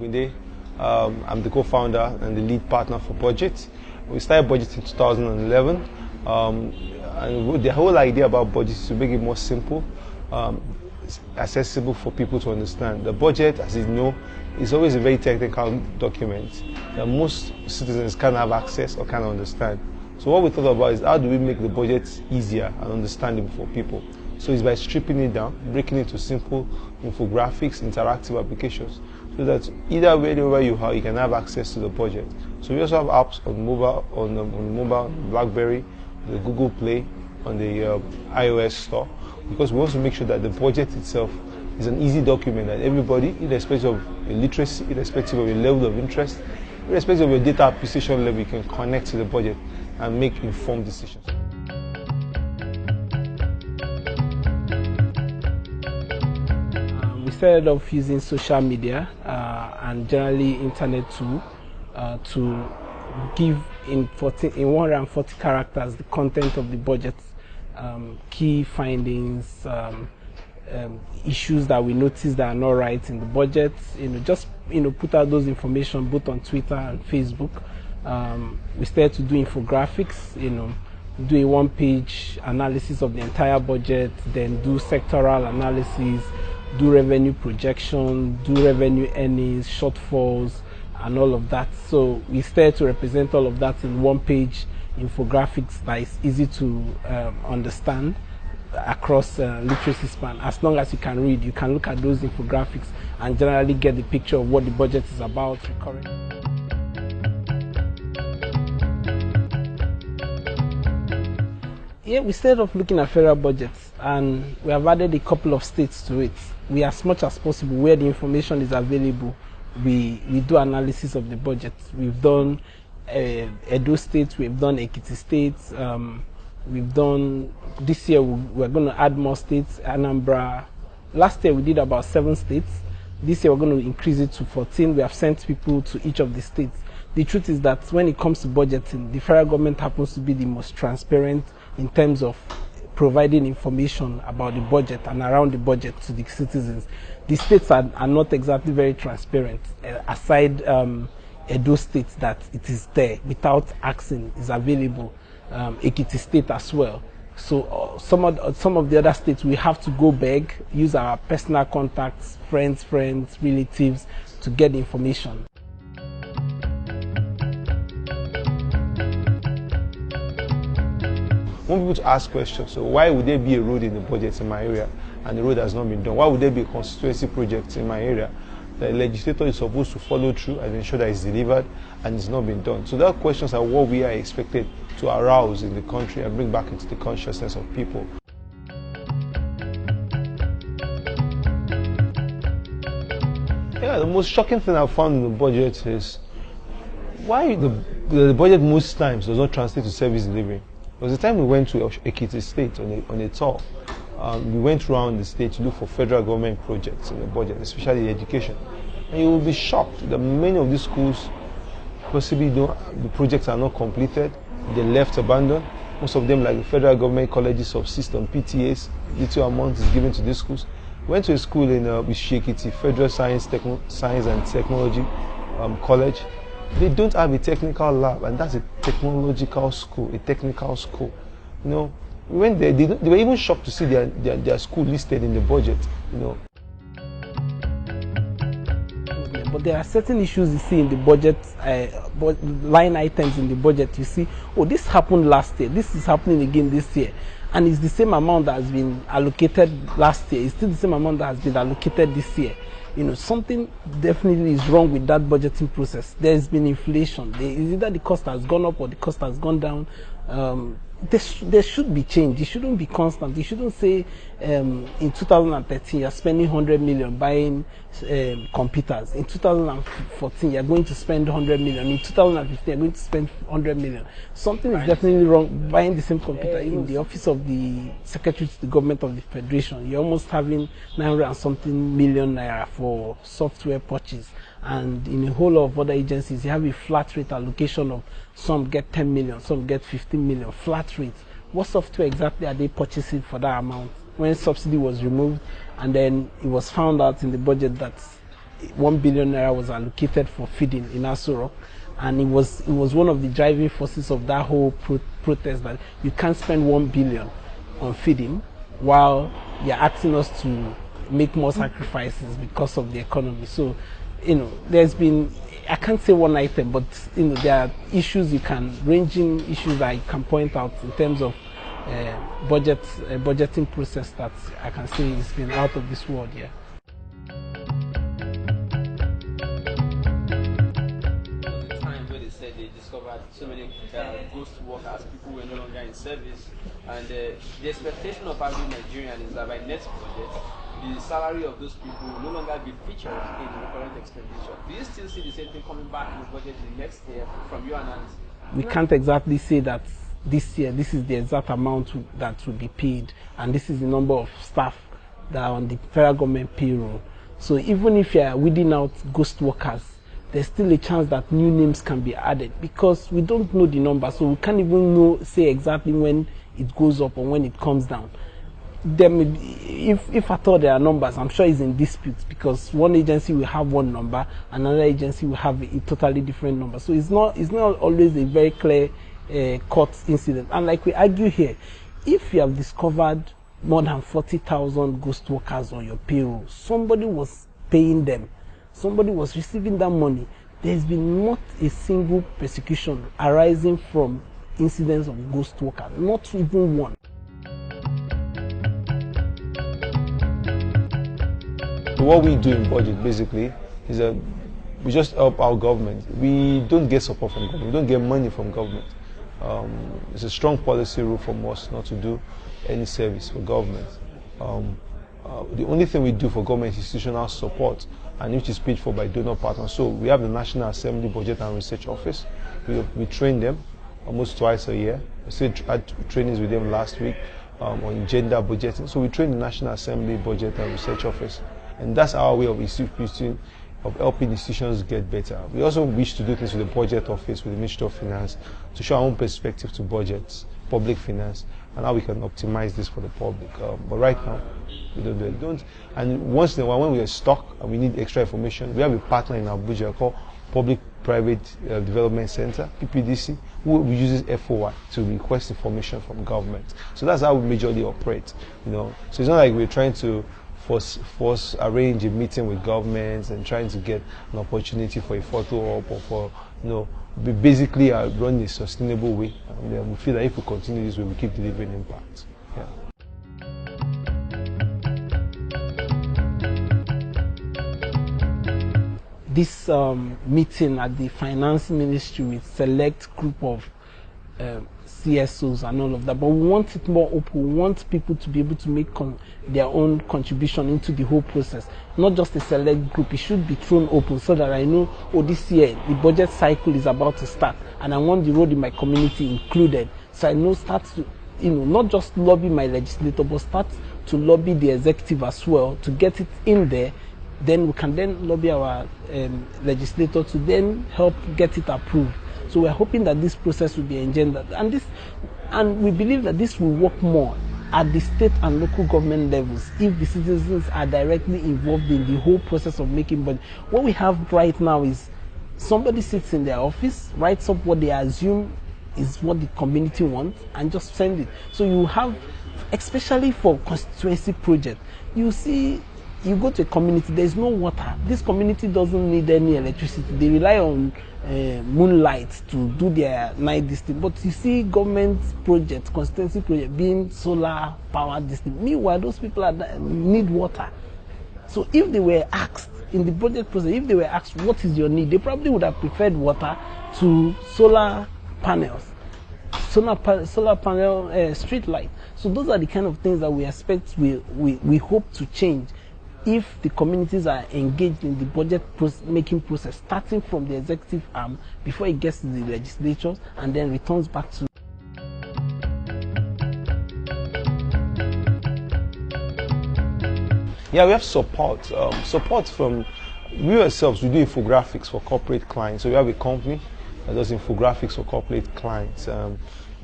Ayinde. I'm the co-founder and the lead partner for BudgiT. We started BudgiT in 2011. And the whole idea about BudgiT is to make it more simple, accessible for people to understand. The budget, as you know, is always a very technical document that most citizens can't have access or can't understand. So what we thought about is how do we make the budget easier and understandable for people? So it's by stripping it down, breaking it into simple infographics, interactive applications, so that either wherever you are, you can have access to the budget. So we also have apps on mobile, on mobile, BlackBerry, the Google Play, on the iOS store, because we want to make sure that the budget itself is an easy document that everybody, irrespective of your literacy, irrespective of your level of interest, irrespective of your data acquisition level, you can connect to the budget and make informed decisions. We started off using social media and generally internet too to give in 140 characters the content of the budget, key findings, issues that we noticed that are not right in the budget. Just put out those information both on Twitter and Facebook. We started to do infographics, do a one-page analysis of the entire budget, then do sectoral analysis, do revenue projection, do revenue earnings, shortfalls, and all of that. So we started to represent all of that in one-page infographics that is easy to understand across literacy span. As long as you can read, you can look at those infographics and generally get the picture of what the budget is about. Yeah, we started off looking at federal budgets, and we have added a couple of states to it. We, as much as possible, where the information is available, we do analysis of the budget. We've done Edo State, we've done Ekiti State, we've done, this year we're going to add more states, Anambra. Last year we did about 7 states. This year we're going to increase it to 14. We have sent people to each of the states. The truth is that when it comes to budgeting, the federal government happens to be the most transparent in terms of providing information about the budget and around the budget to the citizens. The states are not exactly very transparent, aside Edo State that it is there without asking, is available, Ekiti State as well. So some of the other states we have to go beg, use our personal contacts, friends, relatives to get the information. I want people to ask questions. So why would there be a road in the budget in my area and the road has not been done? Why would there be a constituency project in my area that the legislator is supposed to follow through and ensure that it's delivered and it's not been done? So those questions are what we are expected to arouse in the country and bring back into the consciousness of people. Yeah, the most shocking thing I've found in the budget is why the budget most times does not translate to service delivery. There was a time we went to Ekiti State on a tour. We went around the state to look for federal government projects in the budget, especially education. And you will be shocked that many of these schools possibly the projects are not completed, they're left abandoned. Most of them, like the federal government colleges, subsist on PTAs. Little amount is given to these schools. We went to a school in Ekiti, Federal Science and Technology College. They don't have a technical lab, and that's a technological school, a technical school. We went there, they were even shocked to see their school listed in the budget, But there are certain issues you see in the budget, line items in the budget. You see, oh, this happened last year, this is happening again this year. And it's the same amount that has been allocated last year. It's still the same amount that has been allocated this year. Something definitely is wrong with that budgeting process. There's been inflation. Either the cost has gone up or the cost has gone down. There should be change. It shouldn't be constant. You shouldn't say in 2013 you're spending 100 million buying computers. In 2014 you're going to spend 100 million. In 2015 you're going to spend 100 million. Something is definitely wrong buying the same computer. In the office of the Secretary to the Government of the Federation, you're almost having 900 and something million naira for software purchase. And in a whole lot of other agencies, you have a flat rate allocation of some get 10 million, some get 15 million, flat rate. What software exactly are they purchasing for that amount? When subsidy was removed and then it was found out in the budget that 1 billion naira was allocated for feeding in Aso Rock, and it was one of the driving forces of that whole protest, that you can't spend 1 billion on feeding while you're asking us to make more sacrifices because of the economy. So, there's been, I can't say one item, but there are issues ranging issues that I can point out in terms of budgeting process that I can say has been out of this world. Yeah. They discovered so many ghost workers, people were no longer in service, and the expectation of every Nigerian is that by next budget, the salary of those people will no longer be featured in the current expenditure. Do you still see the same thing coming back in the budget in the next year from your analysis? We can't exactly say that this year this is the exact amount that will be paid, and this is the number of staff that are on the federal government payroll. So even if you are weeding out ghost workers, there's still a chance that new names can be added, because we don't know the number, so we can't even say exactly when it goes up or when it comes down. There may be, if at all there are numbers, I'm sure it's in dispute, because one agency will have one number, another agency will have a totally different number. So it's not always a very clear cut incident. And like we argue here, if you have discovered more than 40,000 ghost workers on your payroll, somebody was paying them, somebody was receiving that money, there's been not a single persecution arising from incidents of ghost workers, not even one. What we do in budget basically is that we just help our government. We don't get support from government. We don't get money from government. It's a strong policy rule from us not to do any service for government. The only thing we do for government is institutional support, and which is paid for by donor partners. So we have the National Assembly Budget and Research Office. We train them almost twice a year. We had trainings with them last week on gender budgeting. So we train the National Assembly Budget and Research Office, and that's our way of helping institutions get better. We also wish to do things with the Budget Office, with the Ministry of Finance, to show our own perspective to budgets, public finance, and how we can optimize this for the public. But right now, we don't do it. And once in a while, when we are stuck and we need extra information, we have a partner in Abuja called Public-Private Development Center, PPDC, who uses FOI to request information from government. So that's how we majorly operate. So it's not like we're trying to force arrange a meeting with governments and trying to get an opportunity for a photo op or for we basically are running a sustainable way, and we feel that if we continue this way, we keep delivering impact. Yeah. This meeting at the Finance Ministry with select group of CSOs and all of that, but we want it more open. We want people to be able to make their own contribution into the whole process, not just a select group. It should be thrown open so that I know, this year the budget cycle is about to start, and I want the road in my community included. So I know start to, not just lobby my legislator, but start to lobby the executive as well to get it in there. Then we can then lobby our legislator to then help get it approved. So we're hoping that this process will be engendered, and we believe that this will work more at the state and local government levels if the citizens are directly involved in the whole process of making budget. What we have right now is somebody sits in their office, writes up what they assume is what the community wants, and just send it. So you have, especially for constituency projects, you go to a community, there's no water. This community doesn't need any electricity. They rely on moonlight to do their night distance. But you see government projects, constituency projects being solar power distance. Meanwhile, those people need water. So if they were asked in the budget process, if they were asked what is your need, they probably would have preferred water to solar panels, solar panel street light. So those are the kind of things that we expect we hope to change if the communities are engaged in the budget making process, starting from the executive arm before it gets to the legislatures and then returns back to. Yeah, we have support. Support from we ourselves. We do infographics for corporate clients. So we have a company that does infographics for corporate clients.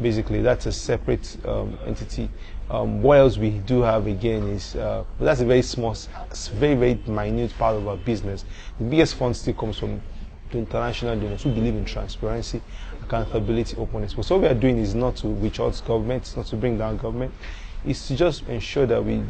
Basically, that's a separate entity. What else we do have again is, that's a very small, very, very minute part of our business. The biggest fund still comes from the international donors who believe in transparency, accountability, openness. But what we are doing is not to reach out to government, it's not to bring down government, it's to just ensure that we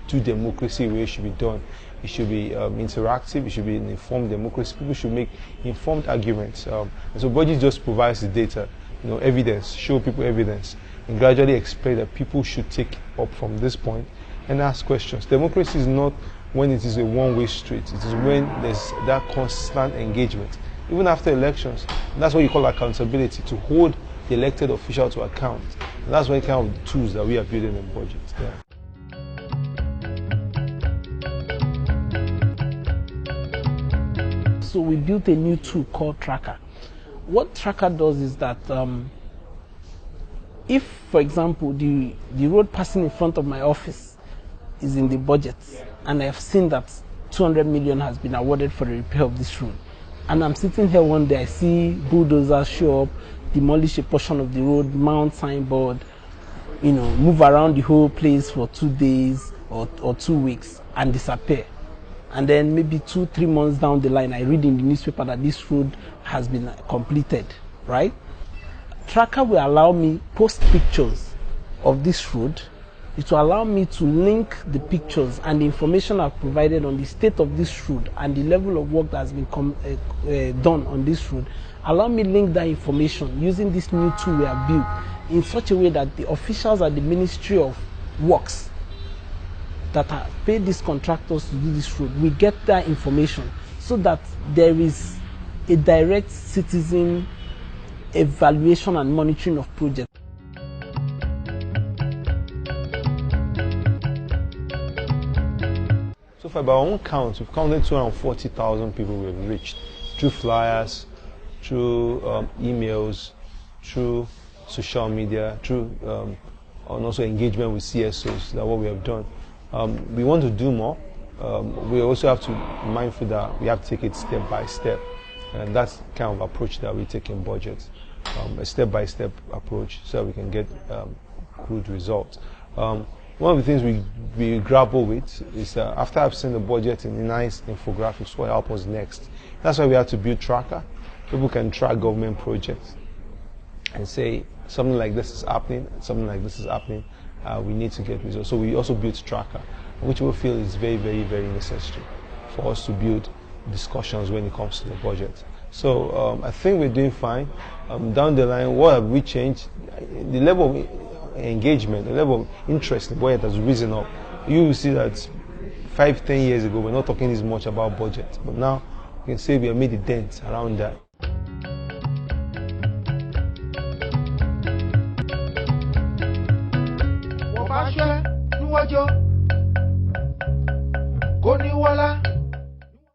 do democracy the way it should be done. It should be interactive, it should be an informed democracy. People should make informed arguments. And so BudgiT just provides the data, evidence, show people evidence, and gradually explain that people should take up from this point and ask questions. Democracy is not when it is a one-way street. It is when there's that constant engagement, even after elections. And that's what you call accountability, to hold the elected official to account. And that's what kind of tools that we are building in BudgiT. Yeah. So we built a new tool called Tracker. What Tracker does is that if, for example, the road passing in front of my office is in the budget, and I have seen that 200 million has been awarded for the repair of this road, and I'm sitting here one day, I see bulldozers show up, demolish a portion of the road, mount signboard, move around the whole place for 2 days or 2 weeks and disappear. And then maybe 2-3 months down the line, I read in the newspaper that this road has been completed, right? Tracker will allow me post pictures of this road. It will allow me to link the pictures and the information I've provided on the state of this road and the level of work that has been done on this road. Allow me link that information using this new tool we have built in such a way that the officials at the Ministry of Works that have paid these contractors to do this road, we get that information so that there is a direct citizen evaluation and monitoring of projects. So for by our own count, we've counted 240,000 people we've reached through flyers, through emails, through social media, through and also engagement with CSOs. That's what we have done. We want to do more. We also have to be mindful that we have to take it step by step, and that's the kind of approach that we take in BudgiT, a step-by-step approach so that we can get good results. One of the things we grapple with is after I've seen the budget in nice infographics, what help us next? That's why we have to build Tracker. People can track government projects and say something like this is happening, something like this is happening. We need to get results. So we also built Tracker, which we feel is very, very, very necessary for us to build discussions when it comes to the budget. So I think we're doing fine. Down the line, what have we changed? The level of engagement, the level of interest in budget has risen up. You will see that 5-10 years ago, we're not talking this much about budget, but now we can say we have made a dent around that. Kò ní wọ́lá.